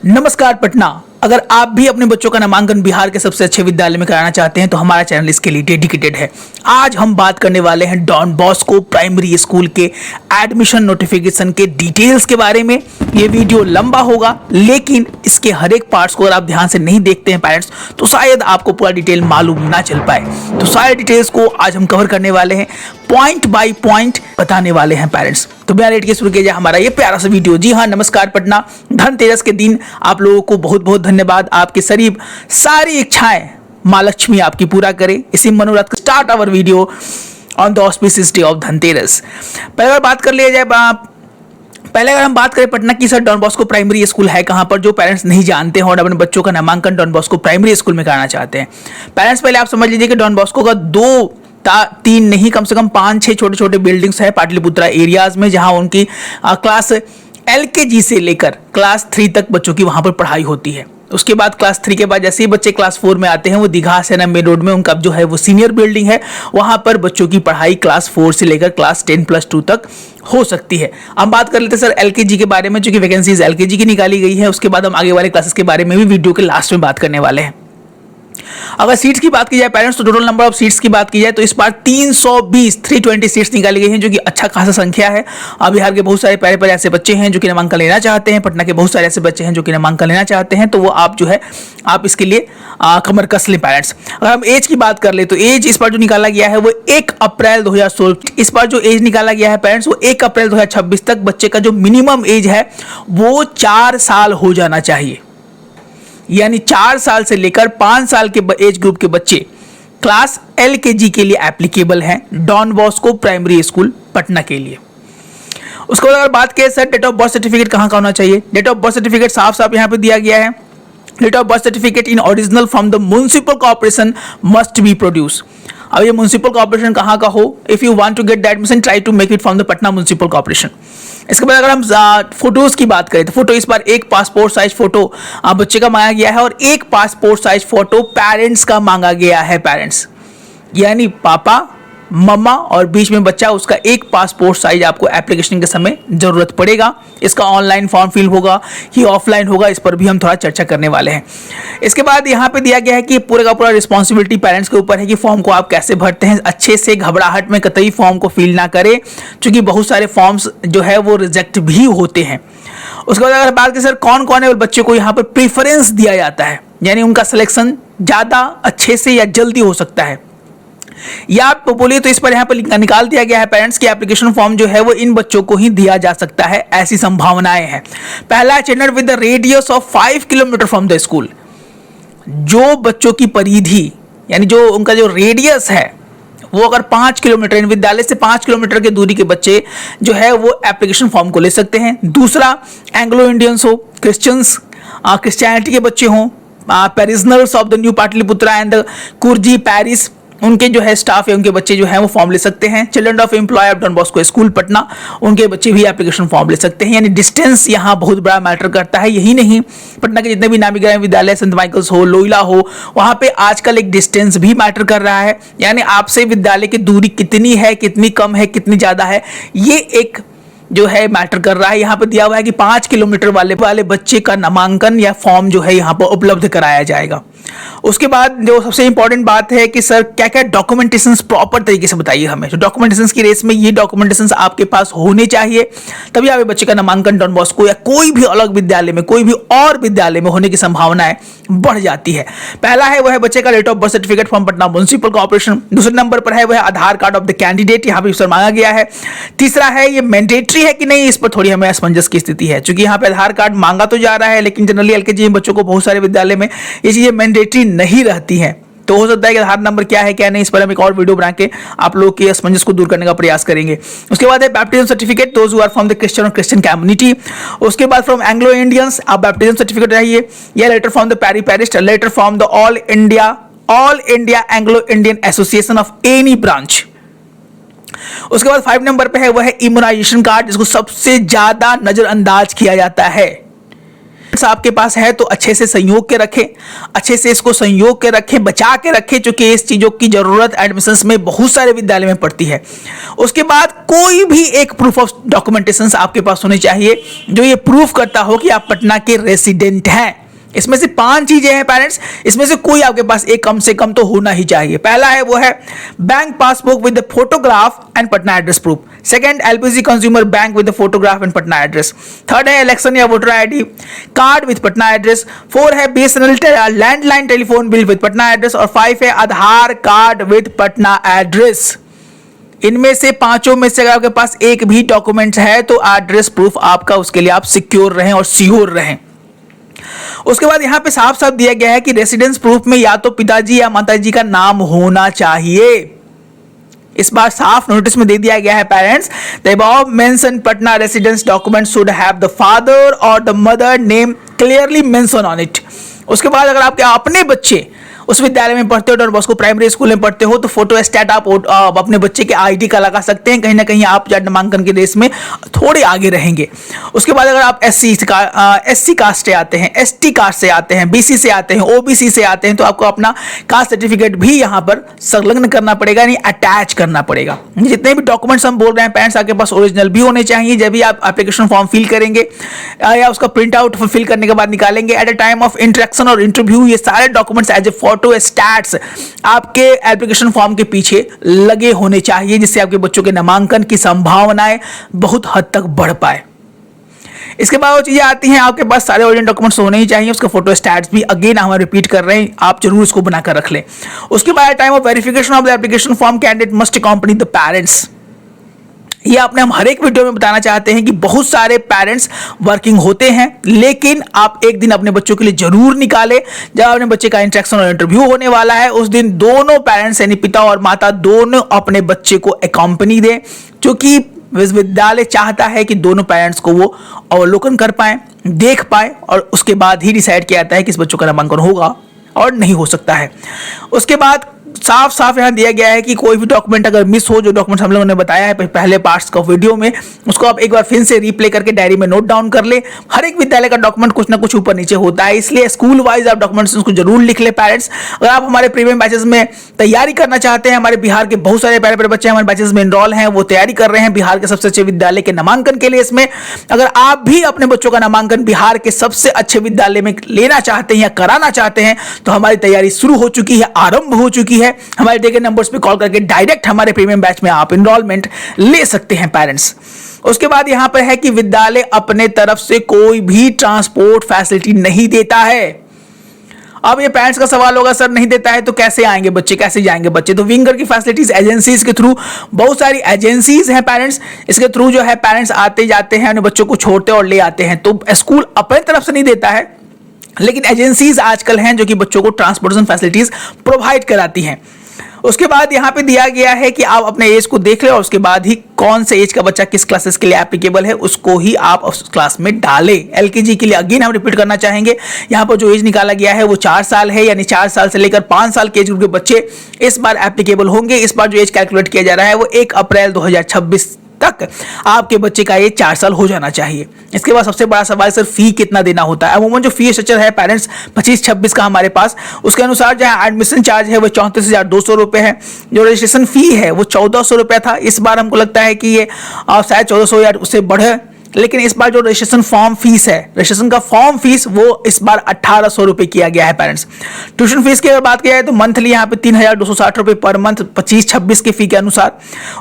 नमस्कार पटना। अगर आप भी अपने बच्चों का नामांकन बिहार के सबसे अच्छे विद्यालय में कराना चाहते हैं तो हमारा चैनल इसके लिए डेडिकेटेड है। आज हम बात करने वाले हैं डॉन बॉस्को प्राइमरी स्कूल के एडमिशन नोटिफिकेशन के डिटेल्स के बारे में। ये वीडियो लंबा होगा, लेकिन इसके हर एक पार्ट्स को अगर आप ध्यान से नहीं देखते हैं पेरेंट्स, तो शायद आपको पूरा डिटेल मालूम ना चल पाए। तो सारे डिटेल्स को आज हम कवर करने वाले हैं, पॉइंट बाय पॉइंट बताने वाले हैं पेरेंट्स। तो बिना लेट के शुरू किया जाए हमारा ये प्यारा सा वीडियो। जी हाँ, नमस्कार पटना। धनतेरस के दिन आप लोगों को बहुत बहुत धन्यवाद। आपके सारी इच्छाएं माँ लक्ष्मी आपकी पूरा करे। इसी मनोरथ का start our video on the auspicious day of Dhanteras. पहले अगर बात कर लिया जाए, पहले अगर हम बात करें पटना की, sir Don Bosco primary school है कहां पर, जो पेरेंट्स नहीं जानते हैं और अपने बच्चों का नामांकन डॉन बॉस्को प्राइमरी स्कूल में कराना चाहते हैं। पेरेंट्स पहले आप समझ लीजिए कि डॉन बॉस्को का तीन नहीं, कम से कम 5-6 छोटे छोटे बिल्डिंग्स है पाटलिपुत्रा एरियाज में, जहां उनकी क्लास LKG से लेकर क्लास 3 तक बच्चों की वहां पर पढ़ाई होती है। उसके बाद क्लास 3 के बाद जैसे ही बच्चे क्लास 4 में आते हैं, वो दीघा सेना मेन रोड में उनका जो है वो सीनियर बिल्डिंग है, वहां पर बच्चों की पढ़ाई क्लास 4 से लेकर क्लास 10+2 तक हो सकती है। अब बात कर लेते हैं सर LKG के बारे में, जो कि वैकेंसीज LKG की निकाली गई है। उसके बाद हम आगे वाले क्लासेस के बारे में भी वीडियो के लास्ट में बात करने वाले हैं। अगर सीट्स की बात की जाए पेरेंट्स, तो टोटल नंबर ऑफ सीट्स की बात की जाए तो इस बार 320 सीट्स निकाली गई हैं, जो कि अच्छा खासा संख्या है। बिहार के बहुत सारे प्यारे प्यारे ऐसे बच्चे हैं जो कि नामांकन लेना चाहते हैं, पटना के बहुत सारे ऐसे बच्चे हैं जो कि नामांकन लेना चाहते हैं, तो वो आप जो है आप इसके लिए कमर कस लें पेरेंट्स। अगर हम एज की बात कर ले तो एज इस बार जो निकाला गया है वो 1 अप्रैल 2016, इस बार जो एज निकाला गया है पेरेंट्स वो 1 अप्रैल 2026 तक बच्चे का जो मिनिमम एज है वो 4 साल हो जाना चाहिए। यानी 4 साल से लेकर 5 साल के एज ग्रुप के बच्चे क्लास LKG के लिए एप्लीकेबल हैं Don Bosco primary school Patna के लिए। उसके बाद अगर बात करें sir date of birth certificate कहां का होना चाहिए, डेट ऑफ बर्थ सर्टिफिकेट साफ साफ यहां पे दिया गया है। Date of birth certificate in original from the municipal corporation must be produce. अब ये म्युनिसिपल कॉर्पोरेशन कहां का हो, if you want to get the admission try to make it from the Patna municipal corporation. इसके बाद अगर हम फोटोज की बात करें तो फोटो इस बार एक पासपोर्ट साइज फोटो बच्चे का मांगा गया है और एक पासपोर्ट साइज फोटो पेरेंट्स का मांगा गया है। पेरेंट्स यानी पापा मम्मा और बीच में बच्चा, उसका एक पासपोर्ट साइज आपको एप्लीकेशन के समय जरूरत पड़ेगा। इसका ऑनलाइन फॉर्म फिल होगा कि ऑफलाइन होगा, इस पर भी हम थोड़ा चर्चा करने वाले हैं। इसके बाद यहाँ पे दिया गया है कि पूरे का पूरा रिस्पॉन्सिबिलिटी पेरेंट्स के ऊपर है कि फॉर्म को आप कैसे भरते हैं। अच्छे से घबराहट में कतई फॉर्म को फिल ना करें, क्योंकि बहुत सारे फॉर्म्स जो है वो रिजेक्ट भी होते हैं। उसके बाद अगर बात करें सर कौन कौन है बच्चे को यहाँ पर प्रीफरेंस दिया जाता है, यानी उनका सिलेक्शन ज़्यादा अच्छे से या जल्दी हो सकता है, या आप बोलिए तो इस पर यहाँ पर निकाल दिया गया है पेरेंट्स की एप्लीकेशन फॉर्म जो है वो इन बच्चों को ही दिया जा सकता है, ऐसी संभावनाएं हैं। पहला children with the radius of 5 kilometre from the school. जो बच्चों की परिधि यानी जो उनका जो रेडियस है वो अगर 5 किलोमीटर, विद्यालय से 5 किलोमीटर की दूरी के बच्चे जो है वो एप्लीकेशन फॉर्म को ले सकते हैं। दूसरा, एंग्लो इंडियंस हो, क्रिश्चियनिटी के बच्चे हों, parishioners of the new Pataliputra and the Kurji parish, उनके जो है स्टाफ है, उनके बच्चे जो है वो फॉर्म ले सकते हैं। Children of employ of Don Bosco school Patna, उनके बच्चे भी एप्लीकेशन फॉर्म ले सकते हैं। यानी डिस्टेंस यहाँ बहुत बड़ा मैटर करता है। यही नहीं, पटना के जितने भी नामी गिरामी विद्यालय, संत माइकल्स हो, लोयला हो, वहाँ पे आजकल एक डिस्टेंस भी मैटर कर रहा है। यानी आपसे विद्यालय की दूरी कितनी है, कितनी कम है, कितनी ज़्यादा है, ये एक जो है मैटर कर रहा है। यहाँ पर दिया हुआ है कि 5 किलोमीटर वाले बच्चे का नामांकन या फॉर्म जो है यहाँ पर उपलब्ध कराया जाएगा। उसके बाद जो सबसे इंपॉर्टेंट बात है कि सर क्या क्या डॉक्यूमेंटेशंस प्रॉपर तरीके से बताइए हमें। तो डॉक्यूमेंटेशंस की रेस में ये डॉक्यूमेंटेशंस आपके पास होने चाहिए, तभी आप बच्चे का नामांकन डॉन बॉस्को या कोई भी अलग विद्यालय में, कोई भी और विद्यालय में होने की संभावनाएं बढ़ जाती है। पहला है वह है बच्चे का date of birth certificate from Patna municipal corporation. दूसरे नंबर पर है वह Aadhaar card of the candidate, यहाँ पे मांगा गया है। तीसरा है ये मैंडेटरी है कि नहीं, इस पर थोड़ी हमें असमंजस की स्थिति है, क्योंकि यहाँ पे आधार कार्ड मांगा तो जा रहा है, लेकिन जनरली LKG बच्चों को बहुत सारे विद्यालय में ये चीजें मैंडेटरी नहीं रहती हैं। तो हो सकता है कि आधार नंबर क्या है क्या नहीं, इस पर हम एक और वीडियो बना के आप लोग के असमंजस को दूर करने का प्रयास करेंगे। उसके बाद है baptism certificate, those who are from the Christian और क्रिश्चियन कम्युनिटी। उसके बाद फ्रॉम एंग्लो इंडियंस आप बैप्टिज्म सर्टिफिकेट रहिए, या letter from the parish, letter from the all India Anglo Indian association of any branch. उसके बाद 5 नंबर पे है वह है इम्यूनाइजेशन कार्ड, जिसको सबसे ज्यादा नजरअंदाज किया जाता है। डॉक्यूमेंट्स आपके पास है तो अच्छे से संयोग के रखें, अच्छे से इसको संयोग के रखें, बचा के रखें, क्योंकि इस चीज़ों की ज़रूरत एडमिशंस में बहुत सारे विद्यालय में पड़ती है। उसके बाद कोई भी एक प्रूफ ऑफ डॉक्यूमेंटेशन आपके पास होनी चाहिए जो ये प्रूफ करता हो कि आप पटना के रेसिडेंट हैं। इसमें से 5 चीजें हैं पेरेंट्स, इसमें से कोई आपके पास एक कम से कम तो होना ही चाहिए। पहला है वो है bank passbook with the photograph and Patna address proof. Second, LPG consumer bank with the photograph and Patna address. Third है इलेक्शन या voter ID card with Patna address. 4 है BSNL landline telephone bill with Patna address. और 5 है आधार कार्ड विद पटना एड्रेस। इनमें से 5 में से अगर आपके पास एक भी डॉक्यूमेंट्स है तो एड्रेस प्रूफ आपका, उसके लिए आप सिक्योर रहें और श्योर रहें। उसके बाद यहां पे साफ साफ दिया गया है कि रेसिडेंस प्रूफ में या तो पिताजी या माताजी का नाम होना चाहिए। इस बार साफ नोटिस में दे दिया गया है parents, the above mention Patna residence document should have the father और the mother name clearly mention on it. उसके बाद अगर आपके अपने बच्चे उस विद्यालय में पढ़ते हो, डॉन बॉस्को प्राइमरी स्कूल में पढ़ते हो, तो फोटो स्टैट आप अपने बच्चे के आईडी का लगा सकते हैं। कहीं ना कहीं आप नामांकन के रेस में थोड़े आगे रहेंगे। उसके बाद अगर आप एससी कास्ट से आते हैं, एसटी कास्ट से आते हैं, बीसी से आते हैं, ओबीसी से आते हैं, तो आपको अपना कास्ट सर्टिफिकेट भी यहाँ पर संलग्न करना पड़ेगा, यानी अटैच करना पड़ेगा। जितने भी डॉक्यूमेंट्स हम बोल रहे हैं पेरेंट्स, आपके पास ओरिजिनल भी होने चाहिए। जब भी आप एप्लीकेशन फॉर्म फिल करेंगे या उसका प्रिंट आउट फिल करने के बाद निकालेंगे, at a time of interaction और इंटरव्यू, ये सारे documents as a photo stats आपके एप्लीकेशन फॉर्म के पीछे लगे होने चाहिए, जिससे आपके बच्चों के नामांकन की संभावनाएं बहुत हद तक बढ़ पाए। इसके बाद वो चीजें आती हैं, आपके पास सारे ओरिजिनल डॉक्यूमेंट्स होने ही चाहिए। उसका फोटो स्टैट्स भी अगेन हम रिपीट कर रहे हैं, आप जरूर इसको बनाकर रख लें। उसके बाद time of verification of the application form candidate must accompany the parents. ये आपने हम हर एक वीडियो में बताना चाहते हैं कि बहुत सारे पेरेंट्स वर्किंग होते हैं, लेकिन आप एक दिन अपने बच्चों के लिए जरूर निकालें जब अपने बच्चे का इंटरेक्शन और इंटरव्यू होने वाला है। उस दिन दोनों पेरेंट्स यानी पिता और माता दोनों अपने बच्चे को अकम्पनी दें, क्योंकि विश्वविद्यालय चाहता है कि दोनों पेरेंट्स को वो अवलोकन कर पाए, देख पाए, और उसके बाद ही डिसाइड किया जाता है कि इस बच्चों का नामांकन होगा और नहीं हो सकता है। उसके बाद साफ साफ यहां दिया गया है कि कोई भी डॉक्यूमेंट अगर मिस हो, जो डॉक्यूमेंट हम लोगों ने बताया है पहले पार्ट्स का वीडियो में, उसको आप एक बार फिर से रीप्ले करके डायरी में नोट डाउन कर ले। हर एक विद्यालय का डॉक्यूमेंट कुछ ना कुछ ऊपर नीचे होता है, इसलिए स्कूल वाइज आप डॉक्यूमेंट्स को जरूर लिख ले पेरेंट्स। अगर आप हमारे प्रीमियम बैचेस में तैयारी करना चाहते हैं, हमारे बिहार के बहुत सारे प्यारे बच्चे हमारे बैचेस में एनरोल हैं, वो तैयारी कर रहे हैं बिहार के सबसे अच्छे विद्यालय के नामांकन के लिए। इसमें अगर आप भी अपने बच्चों का नामांकन बिहार के सबसे अच्छे विद्यालय में लेना चाहते हैं या कराना चाहते हैं, तो हमारी तैयारी शुरू हो चुकी है, आरंभ हो चुकी है। हमारे नंबर्स पे कॉल करके डायरेक्ट हमारे प्रीमियम बैच में आप एनरोलमेंट ले सकते हैं पेरेंट्स। उसके बाद यहां पर है कि विद्यालय अपने तरफ से कोई भी ट्रांसपोर्ट फैसिलिटी नहीं देता है। अब ये पेरेंट्स का सवाल होगा, सर नहीं देता है तो कैसे आएंगे बच्चे, कैसे जाएंगे बच्चे? तो विंगर की फैसिलिटीज एजेंसीज के थ्रू, बहुत सारी एजेंसीज हैं पेरेंट्स, इसके थ्रू जो है पेरेंट्स आते जाते हैं, अपने बच्चों को छोड़ते और ले आते हैं। तो स्कूल अपने तरफ से नहीं देता है, लेकिन एजेंसीज आजकल हैं जो कि बच्चों को ट्रांसपोर्टेशन फैसिलिटीज प्रोवाइड कराती हैं। उसके बाद यहाँ पे दिया गया है कि आप अपने एज को देख लें और उसके बाद ही कौन से एज का बच्चा किस क्लासेस के लिए एप्लीकेबल है उसको ही आप उस क्लास में डालें। एलकेजी के लिए अगेन हम रिपीट करना चाहेंगे, यहाँ पर जो एज निकाला गया है वो 4 साल है, यानी 4 साल से लेकर 5 साल के एज ग्रुप के बच्चे इस बार एप्लीकेबल होंगे। इस बार जो एज कैलकुलेट किया जा रहा है वो 1 अप्रैल 2026 तक आपके बच्चे का ये 4 साल हो जाना चाहिए। इसके बाद सबसे बड़ा सवाल सर फी कितना देना होता है। अमूमन जो फी स्ट्रक्चर है पेरेंट्स 25-26 का हमारे पास, उसके अनुसार जहां एडमिशन चार्ज है वो 34,200 रुपए है। जो रजिस्ट्रेशन फी है वो 1,400 रुपए था। इस बार हमको लगता है कि ये शायद 1,400 या उससे बढ़े, लेकिन इस बार जो रजिस्ट्रेशन फॉर्म फीस है, रजिस्ट्रेशन का फॉर्म फीस वो इस बार 1,800 रुपए किया गया है पेरेंट्स। ट्यूशन फीस की अगर बात किया जाए तो मंथली यहाँ पे 3,260 रुपए पर मंथ 25-26 के फी के अनुसार।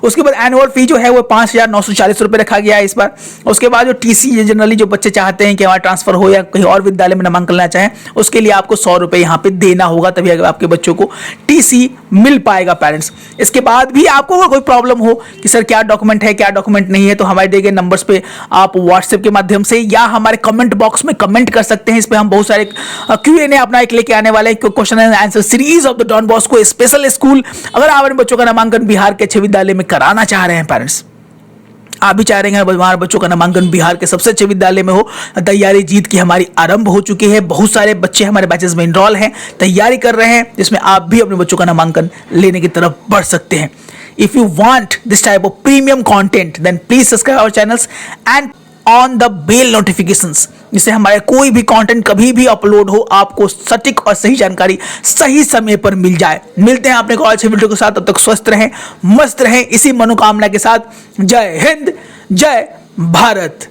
उसके बाद एनुअल फी जो है वो 5,940 रुपए रखा गया है इस बार। उसके बाद जो टीसी जनरली जो बच्चे चाहते हैं कि हमारा ट्रांसफर हो या कहीं और विद्यालय में नामांकन लेना चाहें, उसके लिए आपको 100 रुपए यहाँ पे देना होगा, तभी अगर आपके बच्चों को टीसी मिल पाएगा पेरेंट्स। इसके बाद भी आपको अगर कोई प्रॉब्लम हो कि सर क्या डॉक्यूमेंट है क्या डॉक्यूमेंट नहीं है, तो हमारे दिए गए नंबर्स पे आप व्हाट्सएप के माध्यम से या हमारे कमेंट बॉक्स में कमेंट कर सकते हैं। इस पे हम बहुत सारे Q&A अपना एक लेके आने वाले हैं, question and answer series of the Don Bosco special school. अगर आप अपने बच्चों का नामांकन बिहार के अच्छे विद्यालय में कराना चाह रहे हैं पेरेंट्स, आप भी चाह रहे हैं हमारे बच्चों का नामांकन बिहार के सबसे अच्छे विद्यालय में हो, तैयारी जीत की हमारी आरंभ हो चुकी है। बहुत सारे बच्चे हमारे बैचेस में एनरोल हैं, तैयारी कर रहे हैं, जिसमें आप भी अपने बच्चों का नामांकन लेने की तरफ बढ़ सकते हैं। If you want this type of premium content, then please subscribe our channels and on the bell notifications जिससे हमारे कोई भी कंटेंट कभी भी अपलोड हो आपको सटीक और सही जानकारी सही समय पर मिल जाए। मिलते हैं अपने एक और अच्छे वीडियो के साथ, तब तक स्वस्थ रहें, मस्त रहें, इसी मनोकामना के साथ। जय हिंद, जय भारत।